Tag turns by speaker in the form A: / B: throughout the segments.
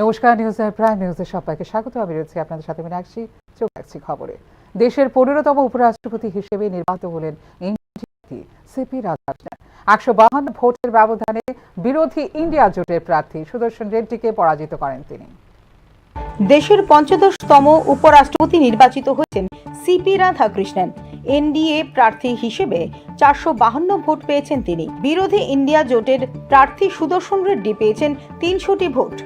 A: নমস্কার, নিউজের প্রাইম নিউজে সবাইকে স্বাগত। আমি রয়েছি আপনাদের সাথে মীনাক্ষী। চোখ রাখছি খবরে। দেশের 15তম উপরাষ্ট্রপতি হিসেবে নির্বাচিত হলেন এনডিপি সিপি রাধাকৃষ্ণন। 152 ভোটের ব্যবধানে বিরোধী ইন্ডিয়া জোটের প্রার্থী সুদর্শন রেড্ডিকে পরাজিত করেন তিনি।
B: দেশের 15তম উপরাষ্ট্রপতি নির্বাচিত হয়েছেন সিপি রাধাকৃষ্ণন। এনডিএ প্রার্থী হিসেবে 452 ভোট পেয়েছেন তিনি। বিরোধী ইন্ডিয়া জোটের প্রার্থী সুদর্শন রেড্ডি পেয়েছেন 300টি ভোট,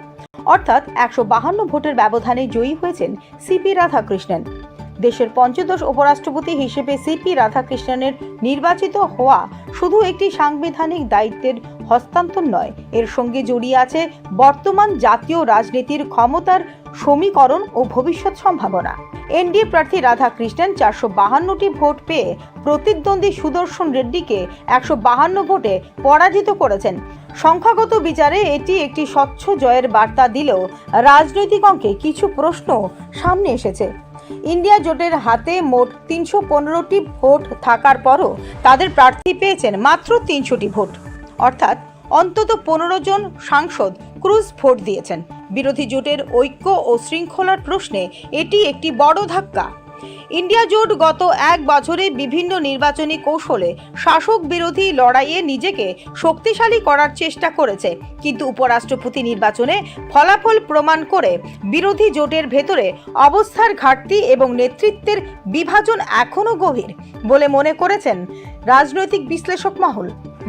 B: অর্থাৎ 152 ভোটের ব্যবধানে জয়ী হয়েছেন সিপি রাধাকৃষ্ণন। দেশের 15ম উপরাষ্ট্রপতি হিসেবে সিপি রাধাকৃষ্ণনের নির্বাচিত হওয়া শুধু একটি সাংবিধানিক দায়িত্বের হস্তান্তর নয়, এর সঙ্গে জড়িয়ে আছে বর্তমান জাতীয় রাজনীতির ক্ষমতার সমীকরণ ও ভবিষ্যৎ সম্ভাবনা। এনডিএ প্রার্থী রাধাকৃষ্ণন 452টি ভোট পেয়ে প্রতিদ্বন্দ্বী সুদর্শন রেড্ডিকে 152 ভোটে পরাজিত করেছেন। সংখ্যাগত বিচারে এটি একটি স্বচ্ছ জয়ের বার্তা দিলেও রাজনৈতিক অঙ্কে কিছু প্রশ্ন সামনে এসেছে। ইন্ডিয়া জোটের হাতে মোট 315টি ভোট থাকার পরও তাদের প্রার্থী পেয়েছেন মাত্র 300টি ভোট, অর্থাৎ অন্তত 15 জন সাংসদ ক্রুজ ভোট দিয়েছেন। বিরোধী জোটের ঐক্য ও শৃঙ্খলার প্রশ্নে এটি একটি বড় ধাক্কা। ইন্ডিয়া জোট গত এক বছরে বিভিন্ন নির্বাচনী কৌশলে শাসক বিরোধী লড়াইয়ে নিজেকে শক্তিশালী করার চেষ্টা করেছে, কিন্তু উপরাষ্ট্রপতি নির্বাচনে ফলাফল প্রমাণ করে বিরোধী জোটের ভেতরে অবস্থার ঘাটতি এবং নেতৃত্বের বিভাজন এখনো গভীর বলে মনে করেছেন রাজনৈতিক বিশ্লেষক মহল।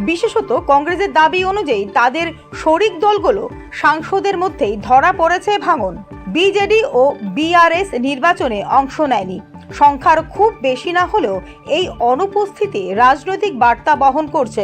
B: বিশেষত কংগ্রেসের দাবি অনুযায়ী তাদের শরিক দলগুলো সাংসদের মধ্যেই ধরা পড়েছে ভাঙন। বিজেডি ও বিআরএস নির্বাচনে অংশ নেয়নি। সংখ্যার খুব বেশি না হলেও এই অনুপস্থিতি রাজনৈতিক বার্তা বহন করছে।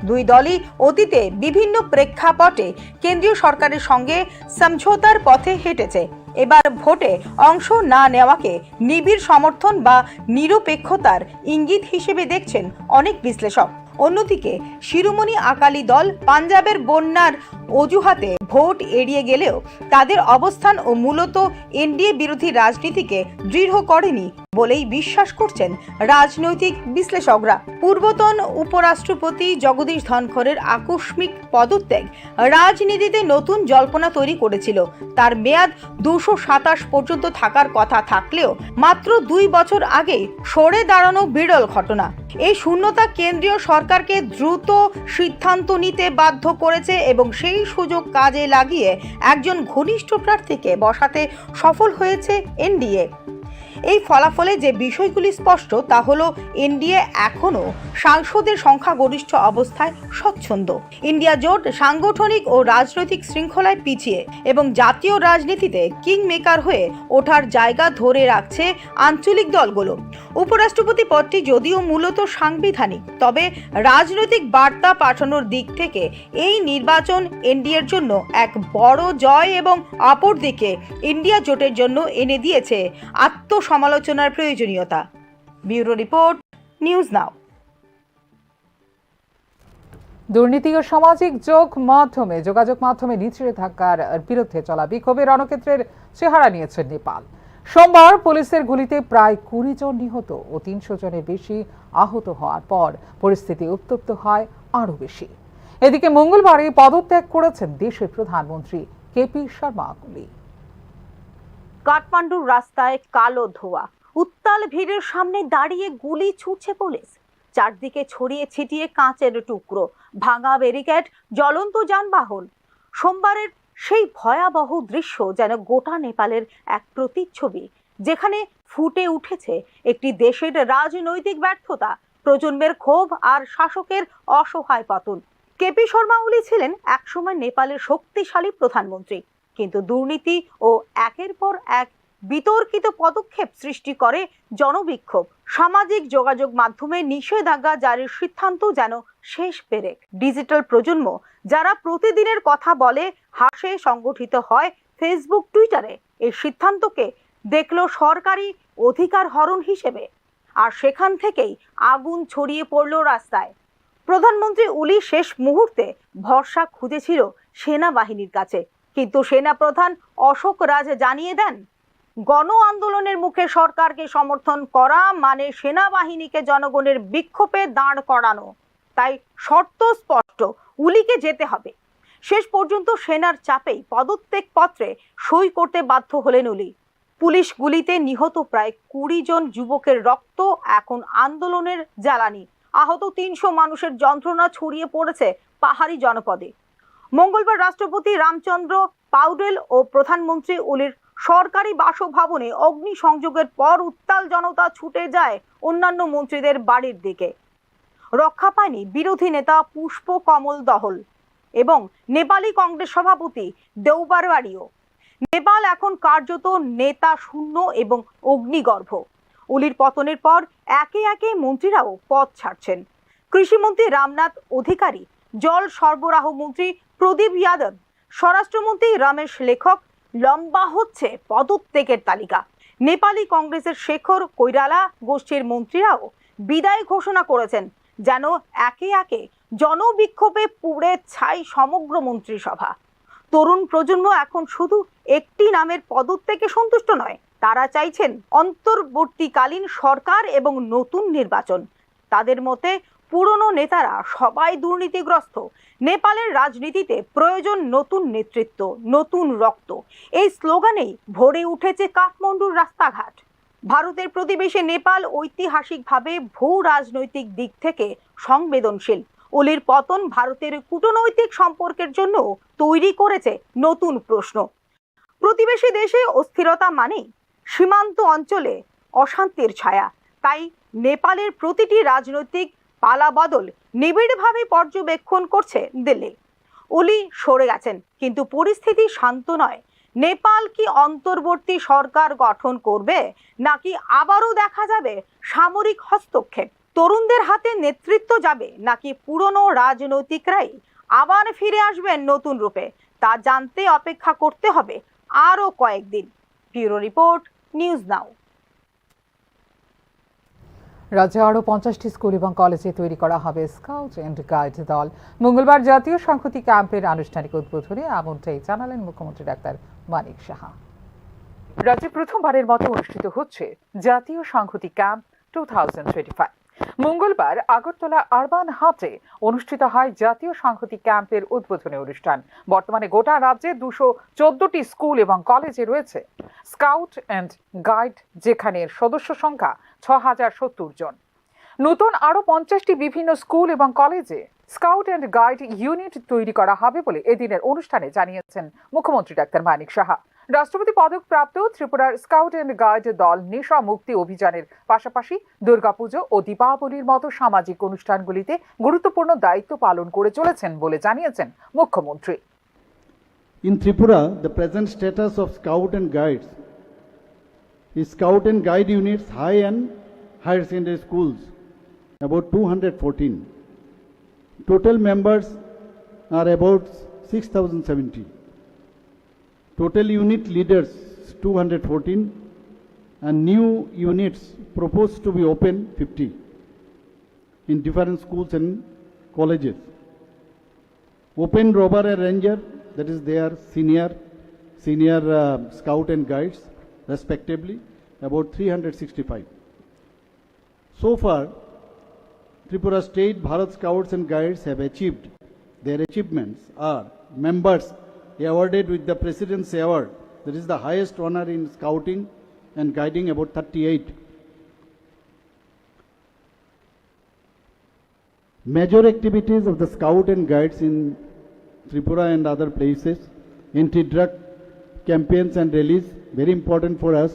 B: দুই দলই অতীতে বিভিন্ন প্রেক্ষাপটে কেন্দ্রীয় সরকারের সঙ্গে সমঝোতার পথে হেঁটেছে। এবার ভোটে অংশ না নেওয়াকে নিবিড় সমর্থন বা নিরপেক্ষতার ইঙ্গিত হিসেবে দেখছেন অনেক বিশ্লেষক। অন্যদিকে শিরোমণি আকালি দল পাঞ্জাবের বন্যার অজুহাতে ভোট এড়িয়ে গেলেও তাদের অবস্থান ও মূলত এনডিএ বিরোধী রাজনীতিকে দৃঢ় করেনি বলেই বিশ্বাস করছেন রাজনৈতিক বিশ্লেষকরা। পূর্বতন উপরাষ্ট্রপতি জগদীশ ধনখড়ের আকস্মিক পদত্যাগ রাজনীতিতে নতুন জল্পনা তৈরি করেছিল। তার মেয়াদ 227 পর্যন্ত থাকার কথা থাকলেও মাত্র 2 বছর আগে সরে দাঁড়ানো বিরল ঘটনা। এই শূন্যতা কেন্দ্রীয় সরকারকে দ্রুত সিদ্ধান্ত নিতে বাধ্য করেছে এবং সেই সুযোগ কাজে লাগিয়ে একজন ঘনিষ্ঠ প্রার্থীকে বসাতে সফল হয়েছে এনডিএ। এই ফলাফলে যে বিষয়গুলি স্পষ্ট তা হলো এনডিএ এখনও সাংসদের সংখ্যাগরিষ্ঠ অবস্থায় স্বচ্ছন্দ। ইন্ডিয়া জোট সাংগঠনিক ও রাজনৈতিক শৃঙ্খলায় পিছিয়ে এবং জাতীয় রাজনীতিতে কিং মেকার হয়ে ওঠার জায়গা ধরে রাখছে আঞ্চলিক দলগুলো। উপরাষ্ট্রপতি পদটি যদিও মূলত সাংবিধানিক, তবে রাজনৈতিক বার্তা পাঠানোর দিক থেকে এই নির্বাচন এনডিএর জন্য এক বড় জয় এবং অপরদিকে ইন্ডিয়া জোটের জন্য এনে দিয়েছে আত্মসমালোচনার প্রয়োজনীয়তা। Bureau report, news now.
A: দুর্নীতি ও সামাজিক যোগাযোগ মাধ্যমে নিষেধাজ্ঞার বিরুদ্ধে চলা বিক্ষোভে রণক্ষেত্রের চেহারা নিয়েছে নেপাল। সোমবার পুলিশের গুলিতে প্রায় 20 জন নিহত ও 300 জনের বেশি আহত হওয়ার পর পরিস্থিতি উত্তপ্ত হয় আরো বেশি। এদিকে মঙ্গলবারই পদত্যাগ করেছেন দেশের প্রধানমন্ত্রী কেপি শর্মা ওলি।
B: কাঠমান্ডুর রাস্তায় কালো ধোঁয়া, উত্তাল ভিড়ের সামনে দাঁড়িয়ে গুলি ছুটছে পুলিশ। চারদিকে ছড়িয়ে ছিটিয়ে কাঁচের টুকরো, ভাঙা ব্যারিকেড, জ্বলন্ত যানবাহন। সোমবারের সেই ভয়াবহ দৃশ্য যেন গোটা নেপালের এক প্রতিচ্ছবি, যেখানে ফুটে উঠেছে একটি দেশের রাজনৈতিক ব্যর্থতা, প্রজন্মের ক্ষোভ আর শাসকের অসহায় পতন। কেপি শর্মা ওলি ছিলেন একসময় নেপালের শক্তিশালী প্রধানমন্ত্রী, কিন্তু দুর্নীতি ও একের পর এক বিতর্কিত পদক্ষেপ সৃষ্টি করে জনবিক্ষোভ। সামাজিক যোগাযোগ মাধ্যমে নিষেধাজ্ঞা জারির সিদ্ধান্ত যেন শেষ পেরেক। ডিজিটাল প্রজন্ম যারা প্রতিদিনের কথা বলে, হাসে, সংগঠিত হয় ফেসবুক, টুইটারে, এই সিদ্ধান্তকে দেখল সরকারি অধিকার হরণ হিসেবে। আর সেখান থেকেই আগুন ছড়িয়ে পড়ল রাস্তায়। প্রধানমন্ত্রী ওলি শেষ মুহূর্তে ভরসা খুঁজেছিল সেনাবাহিনীর কাছে, কিন্তু সেনাপ্রধান অশোক রাজ জানিয়ে দেন, গণ আন্দোলনের মুখে সরকারকে সমর্থন করা মানে সেনাবাহিনীকে জনগণের বিক্ষোভে দাঁড় করানো। তাই শর্ত স্পষ্ট, ওলিকে যেতে হবে। শেষ পর্যন্ত সেনার চাপেই পদত্যাগ পত্রে সই করতে বাধ্য হলেন অলি। পুলিশ গুলিতে নিহত প্রায় 20 জন যুবকের রক্ত এখন আন্দোলনের জ্বালানি। আহত 300 মানুষের যন্ত্রণা ছড়িয়ে পড়েছে পাহাড়ি জনপদে। মঙ্গলবার রাষ্ট্রপতি রামচন্দ্র পাউডেল ও প্রধানমন্ত্রী অলির সরকারি বাসভবনে অগ্নিসংযোগের পর উত্তাল জনতা ছুটে যায় অন্যান্য মন্ত্রীদের বাড়ির দিকে। রক্ষা পায়নি বিরোধী নেতা পুষ্প কমল দহল এবং নেপালি কংগ্রেস সভাপতি দেওবারওয়ারিও। নেপাল এখন কার্যত নেতা শূন্য এবং অগ্নিগর্ভ। অলির পতনের পর একে একে মন্ত্রীরাও পদ ছাড়ছেন। কৃষিমন্ত্রী রামনাথ অধিকারী, জল সরবরাহ মন্ত্রী প্রদীপ যাদব, স্বরাষ্ট্রমন্ত্রী রমেশ লেখক, লম্বা হচ্ছে পদত্যাগের তালিকা। নেপালি কংগ্রেসের শেখর কৈরালা গোষ্ঠীর মন্ত্রীরাও বিদায় ঘোষণা করেছেন, যেন একে একে জনবিক্ষোভে পুড়ে ছাই সমগ্র মন্ত্রিসভা। তরুণ প্রজন্ম এখন শুধু একটি নামের পদত্যাগে সন্তুষ্ট নয়, তারা চাইছেন অন্তর্বর্তীকালীন সরকার এবং নতুন নির্বাচন। তাদের মতে পুরনো নেতারা সবাই দুর্নীতিগ্রস্ত। নেপালের রাজনীতিতে প্রয়োজন নতুন নেতৃত্ব, নতুন রক্ত। এই স্লোগানেই ভরে উঠেছে কাঠমান্ডুর রাস্তাঘাট। ভারতের প্রতিবেশী নেপাল ঐতিহাসিকভাবে ভূ রাজনৈতিক দিক থেকে সংবেদনশীল। অলির পতন ভারতের কূটনৈতিক সম্পর্কের জন্য তৈরি করেছে নতুন প্রশ্ন। প্রতিবেশী দেশে অস্থিরতা মানেই সীমান্ত অঞ্চলে অশান্তির ছায়া। তাই নেপালের প্রতিটি রাজনৈতিক পালাবদল নিবিড়ভাবে পর্যবেক্ষণ করছে দিল্লি। অলি সরে গেছেন, কিন্তু পরিস্থিতি শান্ত নয়। নেপাল কি অন্তর্বর্তী সরকার গঠন করবে, নাকি আবারও দেখা যাবে সামরিক হস্তক্ষেপ? তরুণদের হাতে নেতৃত্ব যাবে, নাকি পুরনো রাজনৈতিকরাই আবার ফিরে আসবেন নতুন রূপে? তা জানতে অপেক্ষা করতে হবে আরও কয়েকদিন। Bureau report, news now.
A: রাজ্যে আরও 50টি স্কুল এবং কলেজে তৈরি করা হবে স্কাউট অ্যান্ড গাইড দল। মঙ্গলবার জাতীয় সংহতি ক্যাম্পের আনুষ্ঠানিক উদ্বোধনে এমনটাই জানালেন মুখ্যমন্ত্রী ডাক্তার মানিক সাহা। রাজ্যে প্রথমবারের মতো অনুষ্ঠিত হচ্ছে জাতীয় সংহতি ক্যাম্প 2025। মঙ্গলবার আগরতলা আরবান হাটে অনুষ্ঠিত হয় জাতীয় সংহতি ক্যাম্পের উদ্বোধনী অনুষ্ঠান। বর্তমানে গোটা রাজ্যে 214টি স্কুল এবং কলেজে রয়েছে স্কাউট অ্যান্ড গাইড, যেখানে সদস্য সংখ্যা 6070 জন। নতুন আরও 50টি বিভিন্ন স্কুল এবং কলেজে স্কাউট অ্যান্ড গাইড ইউনিট তৈরি করা হবে বলে এদিনের অনুষ্ঠানে জানিয়েছেন মুখ্যমন্ত্রী ডাক্তার মানিক সাহা। রাষ্ট্রপতি পদক প্রাপ্ত ত্রিপুরার স্কাউট অ্যান্ড গাইড দল নেশা মুক্তি অভিযানের পাশাপাশি দুর্গাপুজো ও দীপাবলির মতো সামাজিক অনুষ্ঠানগুলিতে গুরুত্বপূর্ণ দায়িত্ব পালন করে চলেছেন বলে জানিয়েছেন মুখ্যমন্ত্রী।
C: In Tripura, the present status of Scout and Guides is Scout and Guide units, high and higher secondary schools, about 214. Total members are about 6070. Total unit leaders 214, and new units proposed to be open 50 in different schools and colleges. Open Robber and Ranger, that is they are senior Scout and Guides respectively, about 365. So far, Tripura State Bharat Scouts and Guides have achieved. Their achievements are members awarded with the President's Award, that is the highest honor in scouting and guiding, about 38. Major activities of the Scout and Guides in Tripura and other places: anti-drug campaigns and rallies, very important for us.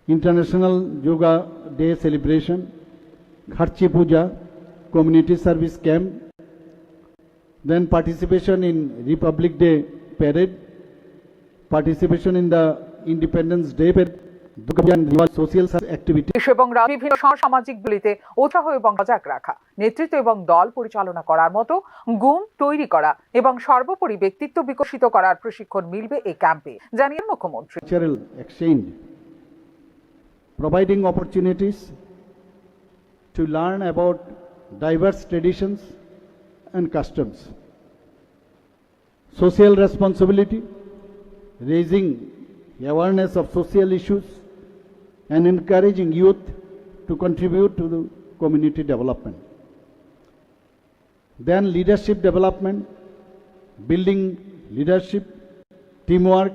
C: International Yoga Day celebration, Kharchi Puja, community service camp, then participation in Republic Day parade, participation in the Independence Day parade, social activities.
A: এবং বিভিন্ন সামাজিক গুলিতে উৎসাহ এবং সজাগ রাখা, নেতৃত্ব এবং দল পরিচালনা করার মতো গুণ তৈরি করা এবং সর্বোপরি ব্যক্তিত্ব বিকশিত করার প্রশিক্ষণ মিলবে এই ক্যাম্পে, জানিয়েছেন মুখ্যমন্ত্রী।
C: Cultural exchange, providing opportunities to learn about diverse traditions and customs. Social responsibility, raising awareness of social issues and encouraging youth to contribute to the community development. Then leadership development, building leadership, teamwork,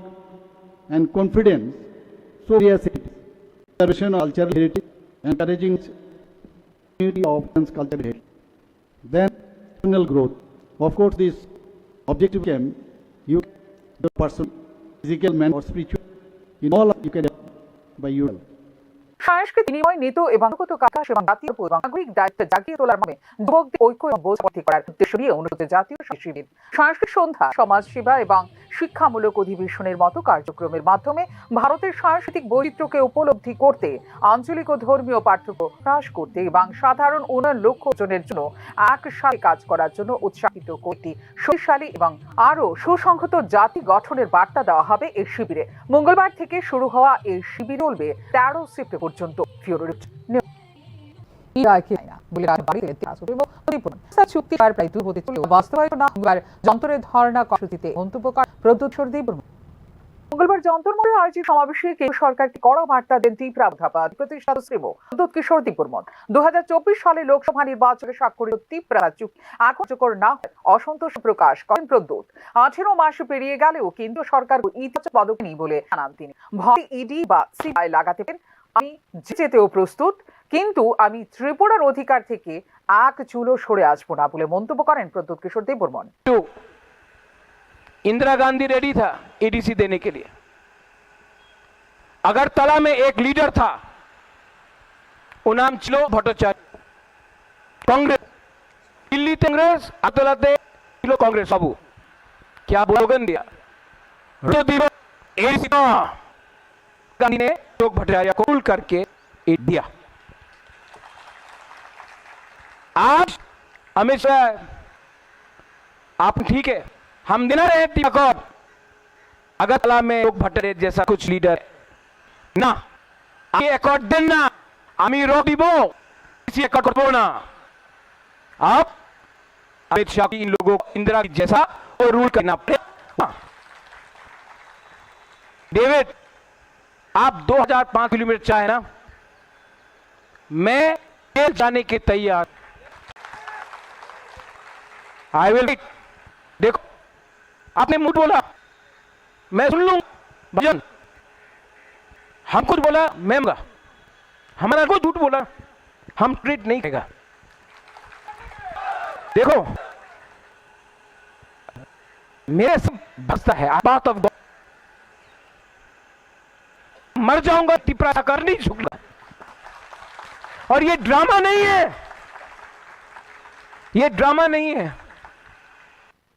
C: and confidence. So, preservation of cultural heritage, encouraging community of cultural heritage. Then, personal growth. Of course, this objective can you, the person, physical, mental, or spiritual, in all you can by you.
A: সংস্কৃতি বিনিময় নীতি এবং গত কাকাশ এবং জাতীয় নাগরিক দায়িত্ব জাগিয়ে তোলার মাধ্যমে যুবকদের ঐক্য এবং বোঝাপড়া করার উদ্দেশ্য নিয়ে অনুষ্ঠিত জাতীয় শিবির সংস্কৃতি সন্ধ্যা, সমাজ সেবা এবং শিক্ষামূলক অধিবেশনের মতো কার্যক্রমের মাধ্যমে ভারতের সাংস্কৃতিক বৈচিত্র্যকে উপলব্ধি করতে, আঞ্চলিক ও ধর্মীয় পার্থক্য হ্রাস করতে এবং সাধারণ উন্নয়ন লক্ষ্য অর্জনের জন্য একসাথে কাজ করার জন্য উৎসাহিত করতে শক্তিশালী এবং আরও সুসংহত জাতি গঠনের বার্তা দেওয়া হবে এই শিবিরে। মঙ্গলবার থেকে শুরু হওয়া এই শিবির চলবে 13 সেপ্টেম্বর পর্যন্ত। যন্ত্রের ধারণা কর্মসূচিতে মন্তব্য করেন প্রদ্যুৎ দেববর্মন। মঙ্গলবার যন্তরমঞ্চে আয়োজিত সমাবেশে কেন্দ্র সরকারকে কড়া বার্তা দেন তীব্রাভাবাদ প্রতিষ্ঠাতা শ্রী প্রদ্যুৎ কিশোর দেববর্মন। 2024 সালে লোকসভা নির্বাচনে স্বাক্ষরিত তীব্রা চুক্তি কার্যকর না হয় অসন্তোষ প্রকাশ করেন প্রদ্যুৎ। 18 মাস পেরিয়ে গেলেও কেন্দ্র সরকার ইতিবাচক পদক্ষেপ নেই বলে জানান তিনি। ভয় ইডি বা সিবিআই লাগাতে আমি যেতেও প্রস্তুত, কিন্তু আমি ত্রিপুরার অধিকার থেকে এক চুলো সরে আসবো না বলে মন্তব্য করেন প্রদ্যুৎ কিশোর দেববর্মন।
D: इंदिरा गांधी रेडी था एडीसी देने के लिए। अगरतला में एक लीडर था, वो नाम चिलो भट्टाचार्य, कांग्रेस, दिल्ली कांग्रेस, अगरतला चिलो कांग्रेस बाबू क्या स्लोगन दिया, एडीसी गांधी ने चिलो भट्टाचार्य को कबूल करके दिया। आज अमित शाह आप ठीक है, हम देना रहे अकॉर्ड, अगरतला में लोग भट्टाचार्य जैसा कुछ लीडर ना ये अकॉर्ड देना আমি রক দিব किसी अकॉर्ड করব না। आप अमित शाह इन लोगों इंदिरा जैसा और रूल करना पड़ेगा। डेविड, आप 2005 किलोमीटर चाहे ना, मैं जेल जाने के तैयार। आई विल देखो, आपने मुझ बोला मैं सुन लूं भजन, हम कुछ बोला मैं हमारा कोई झूठ बोला हम ट्रीट नहीं करेगा। देखो मेरे सब बसता है बात ऑफ गॉड, मर जाऊंगा टिपरा कर नहीं झुकना। और ये ड्रामा नहीं है, ये ड्रामा नहीं है।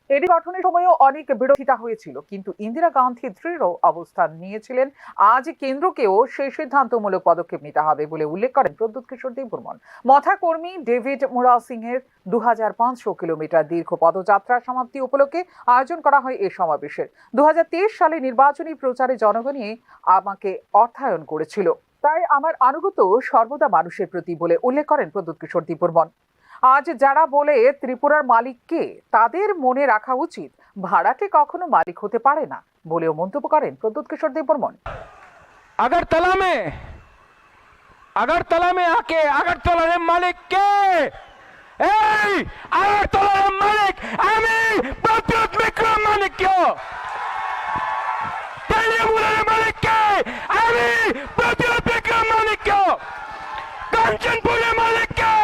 A: এডি গঠনের সময়ও অনেক বিরোধিতা হয়েছিল, কিন্তু ইন্দিরা গান্ধী দৃঢ় অবস্থান নিয়েছিলেন। আজ কেন্দ্রকেও সেই সিদ্ধান্তমূলক পদক্ষেপ নিতে হবে বলে উল্লেখ করেন প্রদ্যুৎ কিশোর দেববর্মন। মথা কর্মী ডেভিড মুরা সিং এর 2500 কিলোমিটার দীর্ঘ পদযাত্রা সমাপ্তি উপলক্ষে আয়োজন করা হয় এই সমাবেশের। 2023 সালে নির্বাচনী প্রচারে জনগণই আমাকে অর্থায়ন করেছিল, তাই আমার আনুগত্য সর্বদা মানুষের প্রতি বলে উল্লেখ করেন প্রদ্যুৎ কিশোর দেববর্মন। আজ যারা বলে ত্রিপুরার মালিক কে, তাদের মনে রাখা উচিত ভাড়াটে কখনো মালিক হতে পারে না বলেও মন্তব্য করেন প্রদ্যুৎ কিশোর দেববর্মন।
D: अगरतला में आके अगरतला मालिक के, अगरतला मालिक আমি প্রদ্যুৎ বিক্রম মালিক क्यों मालिक के, আমি প্রদ্যুৎ বিক্রম মালিক क्यों कंचनपुर मालिक के,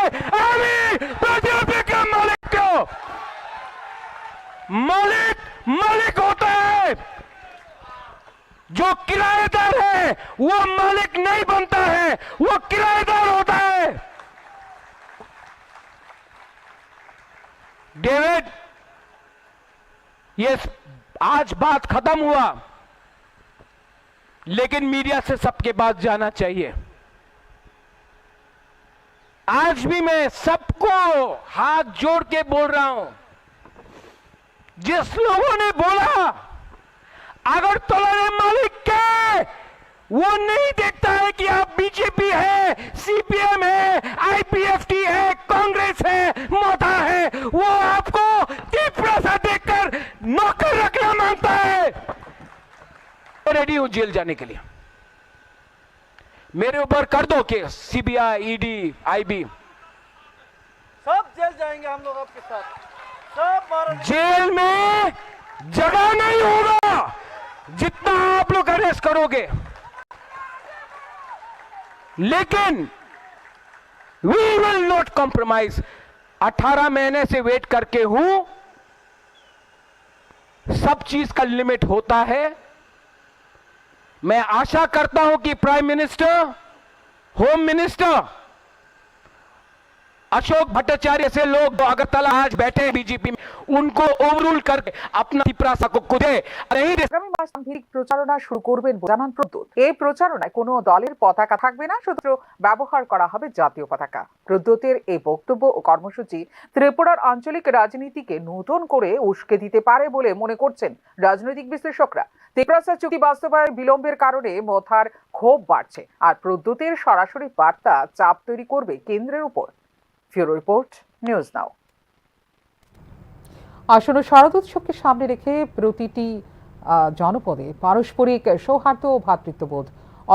D: আমি प्रद्युत विक्रम मालिक क्यों। मालिक मालिक होता है, जो किराएदार है वो मालिक नहीं बनता है, वो किराएदार होता है। डेविड, ये आज बात खत्म हुआ, लेकिन मीडिया से सबके पास जाना चाहिए। आज भी मैं सबको हाथ जोड़ के बोल रहा हूं, जिस लोगों ने बोला अगरतला मालिक के, वो नहीं देखता है कि आप बीजेपी है, सीपीएम है, आईपीएफटी है, कांग्रेस है, मोथा है, वो आपको तीव्र सा देखकर नौकर रखना मांगता है। रेडी हूं जेल जाने के लिए, मेरे ऊपर कर दो केस, सीबीआई, ईडी, आईबी,
E: सब जेल जाएंगे हम लोग आपके साथ, सब
D: जेल में जगह नहीं होगा जितना आप लोग अरेस्ट करोगे। लेकिन वी विल नॉट कॉम्प्रोमाइज। 18 महीने से वेट करके हूं, सब चीज का लिमिट होता है। मैं आशा करता हूं कि prime minister, home minister Ashok Bhattacharya से लोग जो अगरतला आज बैठे हैं बीजेपी में, उनको ओवररूल करके अपना पिपरासा को खुदे नहीं।
A: আগামী মাস সামগ্রিক প্রচারণা শুরু করবেন জানান প্রদ্যুৎ। এই প্রচারণায় কোনো দলের পতাকা থাকবে না, শুধু ব্যবহার করা হবে জাতীয় পতাকা। প্রদ্যুতের এই বক্তব্য ও কর্মসূচি ত্রিপুরার আঞ্চলিক রাজনীতিকে নতুন করে উস্কে দিতে পারে বলে মনে করছেন রাজনৈতিক বিশ্লেষকরা। ত্রিপুরা চুক্তি বাস্তবায়ন বিলম্বের কারণে মথার ক্ষোভ বাড়ছে, আর প্রদ্যুতের সরাসরি বার্তা চাপ তৈরি করবে কেন্দ্রের উপর। Bureau report, news now. আসন্ন শারদোৎসবকে সামনে রেখে প্রতিটি জনপদে পারস্পরিক সৌহার্দ্য ও ভ্রাতৃত্ববোধ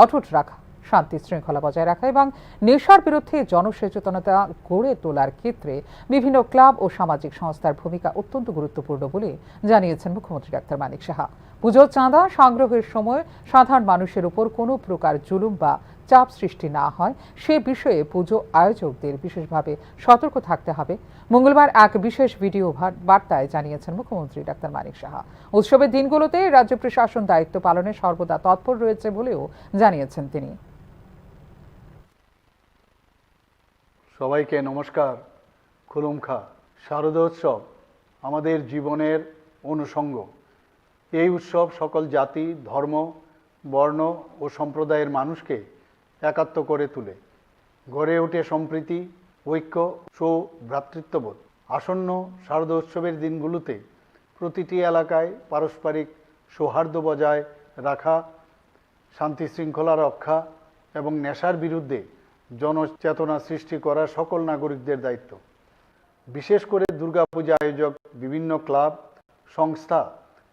A: অটুট রাখা, শান্তি শৃঙ্খলা বজায় রাখা এবং নেশার বিরুদ্ধে জনসচেতনতা গড়ে তোলার ক্ষেত্রে বিভিন্ন ক্লাব ও সামাজিক সংস্থার ভূমিকা অত্যন্ত গুরুত্বপূর্ণ বলে জানিয়েছেন মুখ্যমন্ত্রী ডাক্তার মানিক সাহা। পুজোর চাঁদা সংগ্রহের সময় সাধারণ মানুষের উপর কোনো প্রকার জুলুম বা চাপ সৃষ্টি না হয় সে বিষয়ে পুজো আয়োজকদের বিশেষভাবে সতর্ক থাকতে হবে। মঙ্গলবার এক বিশেষ ভিডিও বার্তায় জানিয়েছেন মুখ্যমন্ত্রী ডাক্তার মানিক সাহা। উৎসবের দিনগুলোতে রাজ্য প্রশাসন দায়িত্ব পালনে সর্বদা তৎপর রয়েছে বলেও জানিয়েছেন তিনি।
C: সবাইকে নমস্কার। খুলুমখা। শারদোৎসব আমাদের জীবনের অনুষঙ্গ। এই উৎসব সকল জাতি, ধর্ম, বর্ণ ও সম্প্রদায়ের মানুষকে একাত্ম করে তোলে। গড়ে ওঠে সম্প্রীতি, ঐক্য ও ভ্রাতৃত্ববোধ। আসন্ন শারদোৎসবের দিনগুলোতে প্রতিটি এলাকায় পারস্পরিক সৌহার্দ্য বজায় রাখা, শান্তি শৃঙ্খলা রক্ষা এবং নেশার বিরুদ্ধে জনচেতনা সৃষ্টি করা সকল নাগরিকদের দায়িত্ব। বিশেষ করে দুর্গাপূজা আয়োজক বিভিন্ন ক্লাব, সংস্থা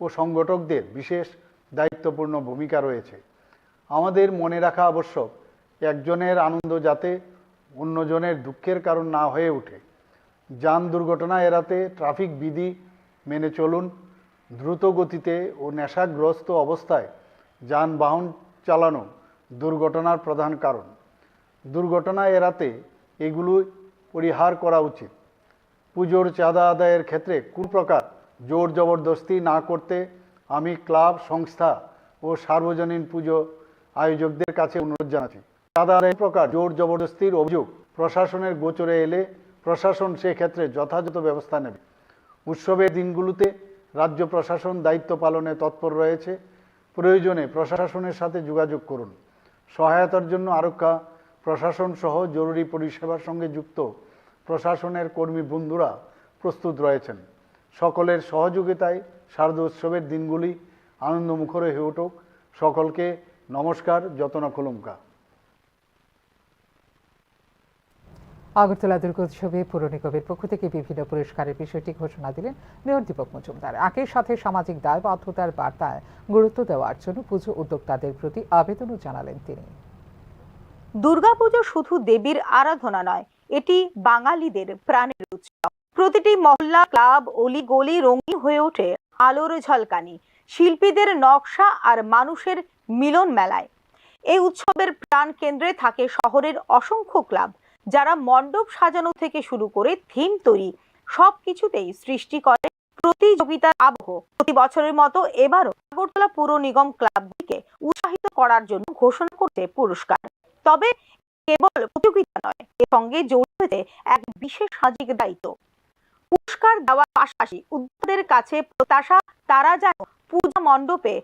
C: ও সংগঠকদের বিশেষ দায়িত্বপূর্ণ ভূমিকা রয়েছে। আমাদের মনে রাখা আবশ্যক, একজনের আনন্দ যাতে অন্যজনের দুঃখের কারণ না হয়ে ওঠে। যান দুর্ঘটনা এড়াতে ট্রাফিক বিধি মেনে চলুন। দ্রুত গতিতে ও নেশাগ্রস্ত অবস্থায় যানবাহন চালানো দুর্ঘটনার প্রধান কারণ। দুর্ঘটনা এড়াতে এগুলো পরিহার করা উচিত। পুজোর চাঁদা আদায়ের ক্ষেত্রে কোনো প্রকার জোর জবরদস্তি না করতে আমি ক্লাব, সংস্থা ও সার্বজনীন পুজো আয়োজকদের কাছে অনুরোধ জানাচ্ছি। চাঁদা আদায়ের প্রকার জোর জবরদস্তির অভিযোগ প্রশাসনের গোচরে এলে প্রশাসন সেক্ষেত্রে যথাযথ ব্যবস্থা নেবে। উৎসবের দিনগুলোতে রাজ্য প্রশাসন দায়িত্ব পালনে তৎপর রয়েছে। প্রয়োজনে প্রশাসনের সাথে যোগাযোগ করুন। সহায়তার জন্য আরক্ষা প্রশাসন সহ জরুরি পরিষেবার সঙ্গে যুক্ত প্রশাসনের কর্মী বন্ধুরা প্রস্তুত রয়েছেন। সকলের সহযোগিতায় শারদোৎসবের দিনগুলি আনন্দমুখর হয়ে উঠুক। সকলকে নমস্কার। যতনা খুলুমকা।
A: আগরতলা দুর্গোৎসবে পুর নিগমের পক্ষ থেকে বিভিন্ন পুরস্কারের বিষয়টি ঘোষণা দিলেন মেয়র দীপক মজুমদার। একই সাথে সামাজিক দায়বদ্ধতার বার্তায় গুরুত্ব দেওয়ার জন্য পুজো উদ্যোক্তাদের প্রতি আবেদনও জানালেন তিনি।
B: দুর্গাপুজো শুধু দেবীর আরাধনা নয়, এটি বাঙালিদের প্রাণের উৎসব। প্রতিটি মহল্লা, ক্লাব, অলি গলি রঙিন হয়ে ওঠে আলোর ঝলকানি, শিল্পীদের নকশা আর মানুষের মিলন মেলায়। এই উৎসবের প্রাণ কেন্দ্রে থাকে শহরের অসংখ্য ক্লাব, যারা মণ্ডপ সাজানো থেকে শুরু করে থিম তৈরি সবকিছুতেই সৃষ্টি করে প্রতিযোগিতার আবহ। প্রতি বছরের মতো এবারও আগরতলা পুর নিগম ক্লাবগুলিকে উৎসাহিত করার জন্য ঘোষণা করছে পুরস্কার। তবে কেবল প্রতিযোগিতা নয়, এর সঙ্গে জড়িত হয়েছে এক বিশেষ সামাজিক দায়িত্ব। পুরস্কার দেওয়ার পাশাপাশি উদ্যোক্তাদের কাছে প্রত্যাশা, তারা যেন পূজা মণ্ডপে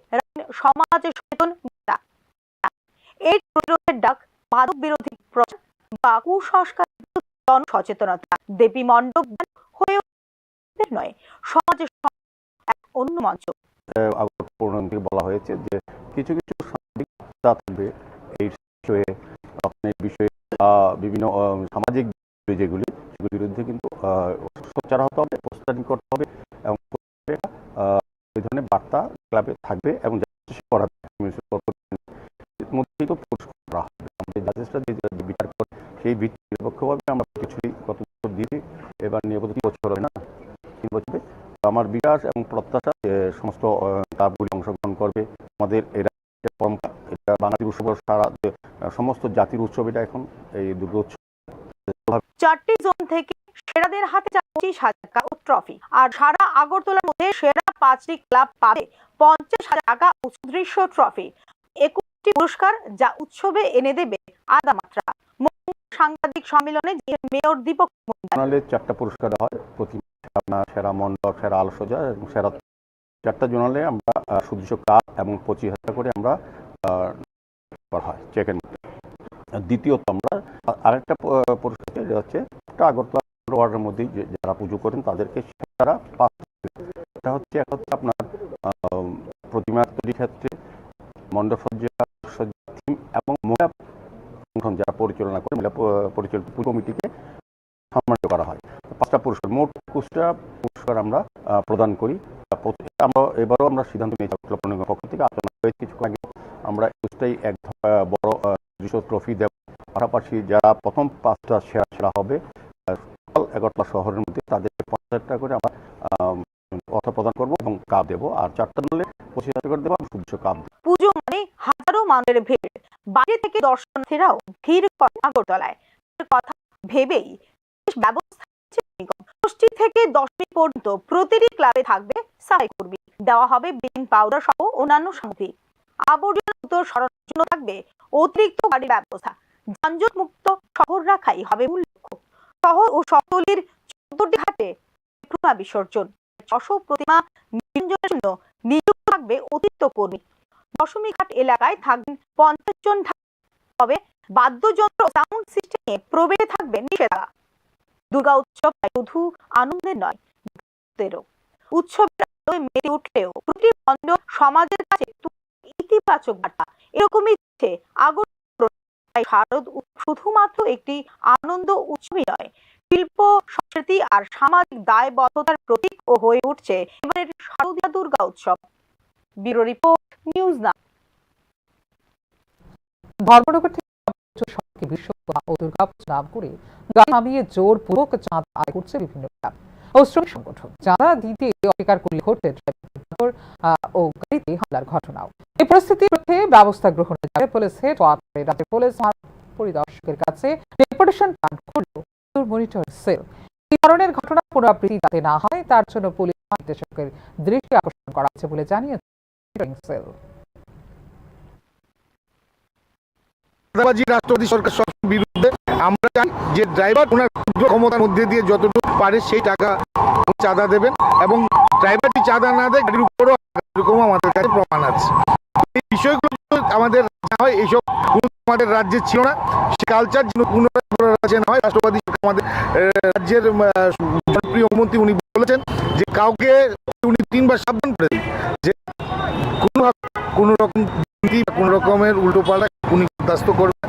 B: সমাজ সচেতন এর প্রতিরোধের ডাক, মাদক বিরোধী প্রচার বা কুসংস্কার জনসচেতনতা। দেবী মণ্ডপ হয়ে নয়, সমাজের এক অন্য মঞ্চ।
E: বলা হয়েছে যে কিছু কিছু সামাজিক থাকবে এই বিষয়ে, বিষয়ে বিভিন্ন সামাজিক যেগুলি সেগুলির বিরুদ্ধে কিন্তু সোচ্চার হতে হবে, প্রস্তুতি করতে হবে এবং এই ধরনের বার্তা ক্লাবে থাকবে এবং মধ্যেই তো পুরস্কার করা হবে। আমাদের জাজেসরা যে বিচার করে সেই নিরপেক্ষভাবে আমরা কিছুই গত বছর দিয়েছি, এবার নিয়ে 3 বছর হয় না, 3 বছরে আমার বিরাট বিশ্বাস এবং প্রত্যাশা সমস্ত ক্লাবগুলি অংশগ্রহণ করবে। আমাদের এরা পরম্পরা, এটা বাঙালির উৎসব, সারা সমস্ত জাতির উৎসব এটা এখন এই দুর্গোৎসব।
B: 4টি জোন থেকে সেরাদের হাতে 25,000 টাকা ও ট্রফি। আর সারা আগরতলার মধ্যে সেরা 5টি ক্লাব পাবে 50,000 টাকা ও সদৃশ্য ট্রফি। 21টি পুরস্কার যা উৎসবে এনে দেবে আলাদা সাংবাদিক সম্মেলনে মেয়র দীপক
E: জোনালে 4টা পুরস্কার হয়, প্রতি আপনার সেরা মণ্ডপ, সেরা আলোসজ্জা এবং সেরা 4টা জোনালে আমরা সদস্য ক্লাব এবং 25,000 করে আমরা হয় চেকের মধ্যে। দ্বিতীয়ত আমরা আরেকটা পুরস্কার হচ্ছে আগরতলা ওয়ার্ডের মধ্যেই যারা পুজো করেন তাদেরকে তারা এটা হচ্ছে এক হচ্ছে আপনার প্রতিমা তৈরির ক্ষেত্রে মণ্ডপ সজ্জা থিম এবং মহিলা সংগঠন যারা পরিচালনা করে মহিলা পরিচালিত কমিটিকে সম্মানিত করা হয়। 5টা পুরস্কার, মোট 21টা পুরস্কার আমরা প্রদান করি। আমরা এবারও আমরা সিদ্ধান্ত নিয়েছি পক্ষ থেকে আলোচনা হয়েছে কিছুক্ষণ আগে, আমরা 21টাই এক বড় ট্রফি দেব। পাশাপাশি যারা প্রথম 5টা সেরা হবে আগরতলা শহরের মধ্যে তাদেরকে 50,000 টাকা করে আমরা অর্থ প্রদান করবো এবং কাপ দেবো। আর 4টা দলে 25,000 করে দেবো, সদস্য কাপ।
B: পুজো মানে হাজারো মানুষের ভিড়, বাইরে থেকে দর্শনার্থীরাও ভিড় করে আগরতলায়। কথা ভেবেই ব্যবস্থা ষষ্ঠী থেকে 10টি পর্যন্ত প্রতিটি ক্লাবে থাকবে সাফাই কর্মী, দেওয়া হবে ব্লিচিং পাউডার সহ অন্যান্য সামগ্রী। আবর্জনা মুক্ত সরানোর জন্য থাকবে অতিরিক্ত গাড়ির ব্যবস্থা। যানজট মুক্ত শহর রাখাই হবে মূল লক্ষ্য। শহর ও শহরতলির 14টি ঘাটে প্রতিমা বিসর্জন, 600 প্রতিমা নিরঞ্জনের জন্য নিযুক্ত থাকবে অতিরিক্ত কর্মী। দশমী ঘাট এলাকায় থাকবেন 50 জন, তবে বাদ্যযন্ত্র সাউন্ড সিস্টেমে প্রবেশে থাকবে নিষেধাজ্ঞা। দুর্গা উৎসব শুধু আনন্দের নয়, উৎসবের আলোয় মেতে উঠলেও প্রতি খণ্ড সমাজের কাছে ইতিবাচক বার্তা। এরকমই শারদ শুধুমাত্র একটি আনন্দ উৎসবই নয়, শিল্প সংস্কৃতি আর সামাজিক দায়বদ্ধতার প্রতীক ও হয়ে উঠছে এবারের শারদীয়া দুর্গা উৎসব। Bureau report, news now.
A: Dharmanagar থেকে বিশ্বকর্মা ও দুর্গাপূজা নাম করে গাড়ি থামিয়ে জোরপূর্বক চাঁদা আদায় করছে বিভিন্ন ক্লাব ও শ্রমিক সংগঠন। চাঁদা দিতে অস্বীকার করলে ঘটছে ড্রাইভার ও গাড়িতে হামলার ঘটনাও। এই পরিস্থিতির মধ্যে ব্যবস্থা গ্রহণের জন্য পুলিশ হেডকোয়ার্টারে রাজ্য পুলিশ পরিদর্শকের কাছে ডেপুটেশন পাঠ করল মনিটর সেল। এই ধরনের ঘটনা পুনরাবৃত্তি যাতে না হয় তার জন্য পুলিশ মহানির্দেশকের দৃষ্টি আকর্ষণ করা হয়েছে বলে জানিয়েছে সেল।
F: রাষ্ট্রপতি সরকার বিরুদ্ধে আমরা চাই যে ড্রাইভার ওনার ক্ষমতার মধ্যে দিয়ে যতটুকু পারে সেই টাকা চাঁদা দেবেন, এবং ড্রাইভারটি চাঁদা না দেয় গাড়ির উপরও এরকম আমাদের কাছে প্রমাণ আছে। এই বিষয়গুলো আমাদের না হয়, এইসব আমাদের রাজ্যে ছিল না, সে কালচার যেন পুনরায় না হয়। রাষ্ট্রপতি আমাদের রাজ্যের জনপ্রিয় মন্ত্রী উনি বলেছেন যে কাউকে উনি 3 বার সাবধান করে দিন যে কোনো রকম কোন রকমের উল্টোপাল্টা উনি বরদাস্ত করবেন।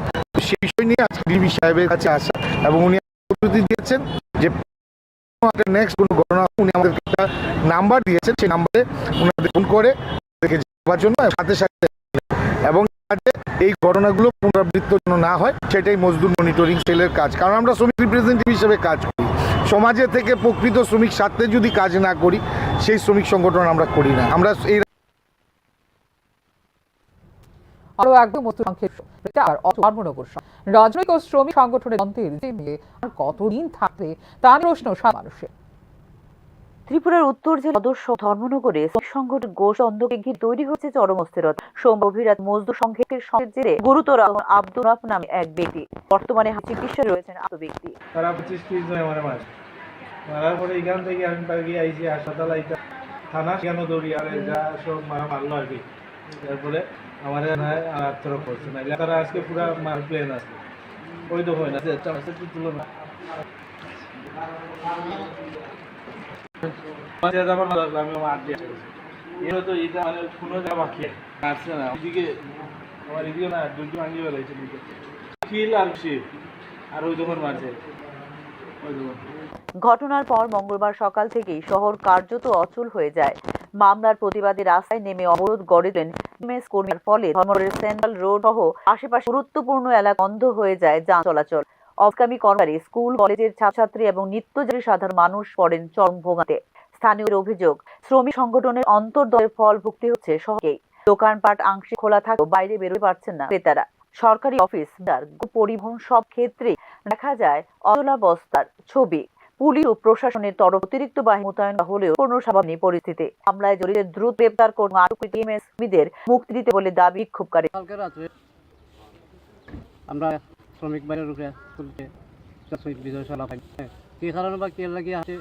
F: সেই বিষয় নিয়ে আজকে ডিবি সাহেবের কাছে আসা, এবং উনি প্রতিশ্রুতি দিয়েছেন যে নেক্সট কোনো ঘটনা উনি আমাদেরকে একটা নাম্বার দিয়েছেন, সেই নাম্বারে ওনাদের ফোন করে দেখে যাওয়ার জন্য সাথে সাথে, এবং এই ঘটনাগুলো পুনরাবৃত্ত যেন না হয় সেটাই মজদুর মনিটরিং সেলের কাজ। কারণ আমরা শ্রমিক রিপ্রেজেন্টেটিভ হিসেবে কাজ করি, সমাজে থেকে প্রকৃত শ্রমিক স্বার্থে যদি কাজ না করি সেই শ্রমিক সংগঠন আমরা করি না। আমরা এই
A: আরো একদম ধর্মনগর রাজনৈতিক ও শ্রমিক সংগঠনের দ্বন্দ্বের নিয়ে আর কতদিন থাকবে তা প্রশ্ন মানুষের।
G: ত্রিপুরার উত্তর জেলা সদস্য ধর্মনগরে সংগঠন গোষ দ্বন্দ্বকে ঘিরে তৈরি হয়েছে চরম অস্থিরতা। সোমবার অভিরাত মজদুর সংঘের জেরে গুরুতর আব্দুল রাফ নামে এক ব্যক্তি বর্তমানে চিকিৎসায় রয়েছেন আহত ব্যক্তি।
H: তারা 25-30 জন আমার মাস মারার পরে এখান থেকে আমি পাখি আইসি হাসপাতাল আইতা থানা কেন দৌড়িয়ে যা সব মারলো আর কি। তারপরে আমার আত্মরক করছে না, তারা আজকে পুরা মার প্লেন আছে ওই তো হয় না তুলো না আমি মার দিয়ে এর তো এটা মানে কোনো জায়গা বাকি আসছে না। এদিকে আমার এদিকে না দুটো ভাঙিয়ে বেলাইছে খিল আর শিব আর ওই দোকান মারছে।
G: ঘটনার পর মঙ্গলবার সকাল থেকেই শহর কার্যত অচল হয়ে যায়। মামলার প্রতিবাদে রাস্তায় নেমে অবরোধ গড়েছেন এমএস কর্মীর ফলে ধর্মনগরের সেন্ট্রাল রোড সহ আশেপাশে গুরুত্বপূর্ণ এলাকা বন্ধ হয়ে যায় যান চলাচল। অফগামী কর্মচারী, স্কুল কলেজের ছাত্রছাত্রী এবং নিত্যযাত্রী সাধারণ মানুষ পড়েন চরম ভোগান্তিতে। স্থানীয়দের অভিযোগ, শ্রমিক সংগঠনের অন্তর্দলের ফল ভুগতে হচ্ছে শহরেই। দোকানপাট আংশিক খোলা থাকলেও বাইরে বেরোতে পারছেন না ক্রেতারা। সরকারি অফিস, পরিবহন সব ক্ষেত্রে দেখা যায় অচলাবস্থার ছবি। পুলিশ ও প্রশাসনের তরফ অতিরিক্ত বাহিনী মোতায়েন হলেও কোনো স্বাভাবিক পরিস্থিতি। মামলায় জড়িত দ্রুত গ্রেপ্তার করে আটককৃত এমএসপিদের মুক্তি দিতে বলে দাবি বিক্ষোভকারী।
I: কালকে রাত্রে আমরা শ্রমিক বাইরের উপরে তুলতে বিজয় সালা পাই, কি কারণে বা কে লাগিয়ে আছে,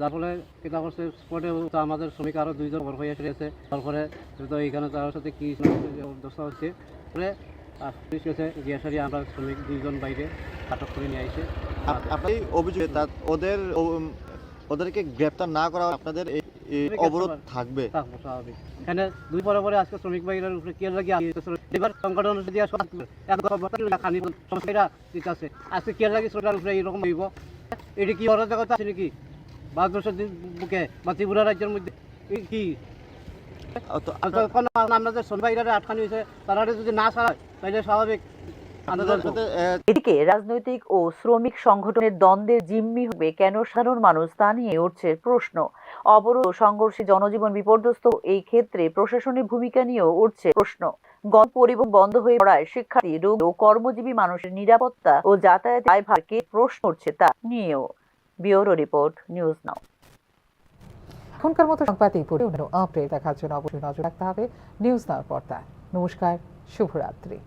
I: যার ফলে কেটা করছে স্পটে আমাদের শ্রমিক আরও 2 জন হয়ে এসেছে। তারপরে এইখানে তার সাথে কি দশা হচ্ছে পুলিশ গেছে গিয়ে সারিয়ে আমরা শ্রমিক 2 জন বাইরে আটক করে নিয়ে আসে।
J: আপনি অভিযোগ ওদেরকে গ্রেপ্তার না করা আপনাদের অবরোধ থাকবে?
I: স্বাভাবিক। এখানে 2 পরে পরে আজকে শ্রমিক বাইরের উপরে কে লাগিয়ে এবার সংগঠন দিয়ে সমস্যা আছে আজকে কে লাগে শ্রমিকের উপরে এইরকম হইব, এটি কি অরাজকতা আছে নাকি ভারতবর্ষের বুকে বা ত্রিপুরা রাজ্যের মধ্যে? কি আমাদের শ্রমিক বাইরে আটকানি হয়েছে, তারা যদি না ছাড়ায় তাহলে স্বাভাবিক।
G: এদিকে রাজনৈতিক ও শ্রমিক সংগঠনের দ্বন্দ্বের জিম্মি হবে কেন সাধারণ মানুষ, তা নিয়ে উঠছে প্রশ্ন। অবরোধ ও সংঘর্ষে জনজীবন বিপর্যস্ত, এই ক্ষেত্রে প্রশাসনের ভূমিকা নিয়েও উঠছে প্রশ্ন। গণপরিবহন বন্ধ হয়ে পড়ায় শিক্ষার্থী, রোগী ও কর্মজীবী মানুষের নিরাপত্তা ও যাতায়াত দায়ভারকে প্রশ্ন উঠছে তা নিয়েও। Bureau report, news now.
A: এখনকার মতো সংবাদ এই পর্যন্ত। আপডেট দেখার জন্য অবশ্যই নজর রাখতে হবে নিউজ নাও পর্দায়। নমস্কার, শুভরাত্রি।